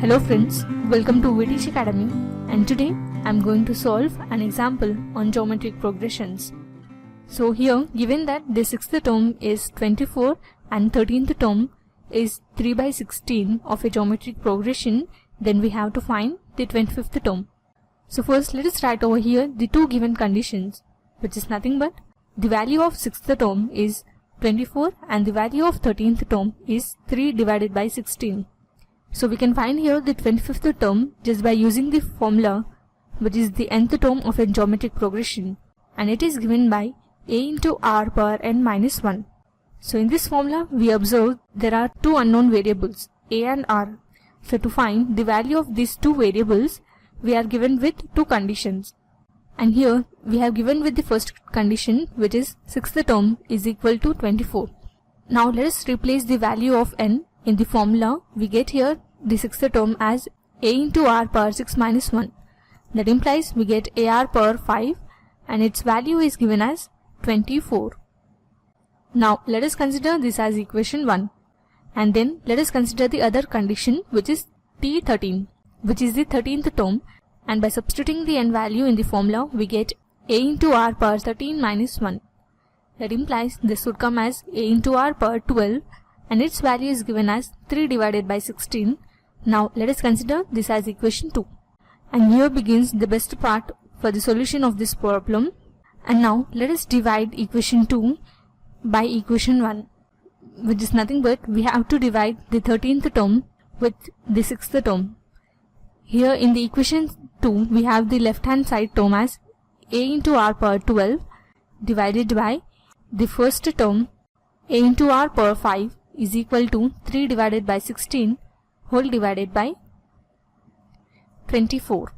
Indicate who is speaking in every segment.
Speaker 1: Hello friends, welcome to VTC Academy, and today I am going to solve an example on geometric progressions. So here, given that the 6th term is 24 and 13th term is 3 by 16 of a geometric progression, then we have to find the 25th term. So first let us write over here the two given conditions, which is nothing but the value of 6th term is 24 and the value of 13th term is 3 divided by 16. So we can find here the 25th term just by using the formula, which is the nth term of a geometric progression, and it is given by a into r power n minus 1. So in this formula we observe there are two unknown variables a and r. So to find the value of these two variables we are given with two conditions, and here we have given with the first condition, which is 6th term is equal to 24. Now let us replace the value of n in the formula. We get here the 6th term as a into r power 6 minus 1. That implies we get ar power 5 and its value is given as 24. Now let us consider this as equation 1, and then let us consider the other condition, which is t13, which is the 13th term, and by substituting the n value in the formula we get a into r power 13 minus 1. That implies this would come as a into r power 12 and its value is given as 3 divided by 16. Now let us consider this as equation 2. And here begins the best part for the solution of this problem. And now let us divide equation 2 by equation 1, which is nothing but we have to divide the 13th term with the 6th term. Here in the equation 2 we have the left hand side term as a into r power 12 divided by the first term a into r power 5 is equal to 3 divided by 16 whole divided by 24.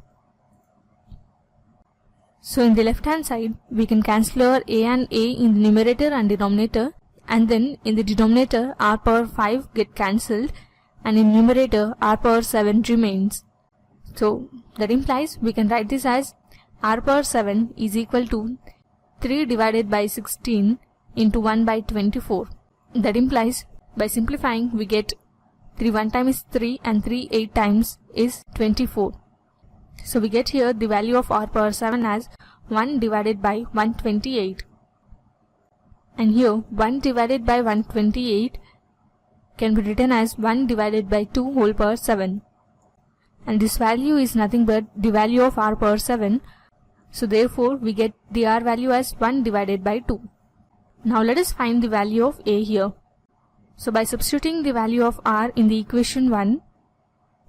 Speaker 1: So in the left hand side we can cancel our a and a in the numerator and denominator, and then in the denominator r power 5 get cancelled and in numerator r power 7 remains. So that implies we can write this as r power 7 is equal to 3 divided by 16 into 1 by 24. That implies by simplifying we get 3 1 time is 3 and 3 8 times is 24. So we get here the value of r power 7 as 1 divided by 128. And here 1 divided by 128 can be written as 1 divided by 2 whole power 7. And this value is nothing but the value of r power 7. So therefore we get the r value as 1 divided by 2. Now let us find the value of a here. So by substituting the value of r in the equation 1,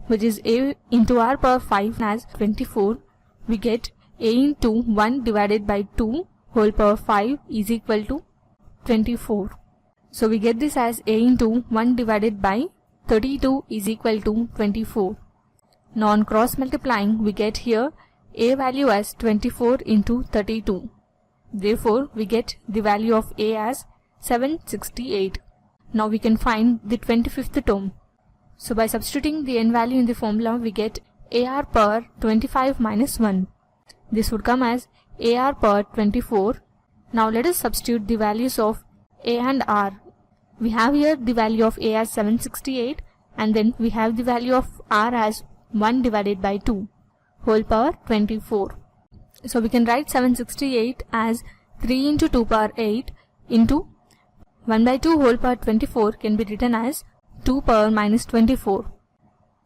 Speaker 1: which is a into r power 5 as 24, we get a into 1 divided by 2 whole power 5 is equal to 24. So we get this as a into 1 divided by 32 is equal to 24. Now on cross multiplying we get here a value as 24 into 32. Therefore we get the value of a as 768. Now we can find the 25th term. So by substituting the n value in the formula we get ar power 25 minus 1. This would come as ar power 24. Now let us substitute the values of a and r. We have here the value of a as 768, and then we have the value of r as 1 divided by 2 whole power 24. So we can write 768 as 3 into 2 power 8 into 1 by 2 whole power 24 can be written as 2 power minus 24.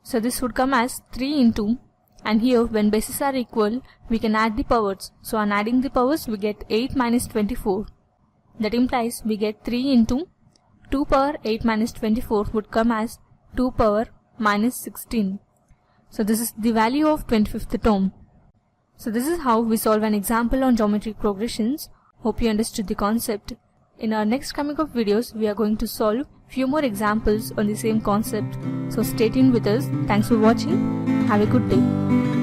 Speaker 1: So this would come as 3 into, and here when bases are equal we can add the powers. So on adding the powers we get 8 minus 24. That implies we get 3 into 2 power 8 minus 24 would come as 2 power minus 16. So this is the value of 25th term. So this is how we solve an example on geometric progressions. Hope you understood the concept. In our next coming up videos, we are going to solve few more examples on the same concept. So stay tuned with us. Thanks for watching. Have a good day.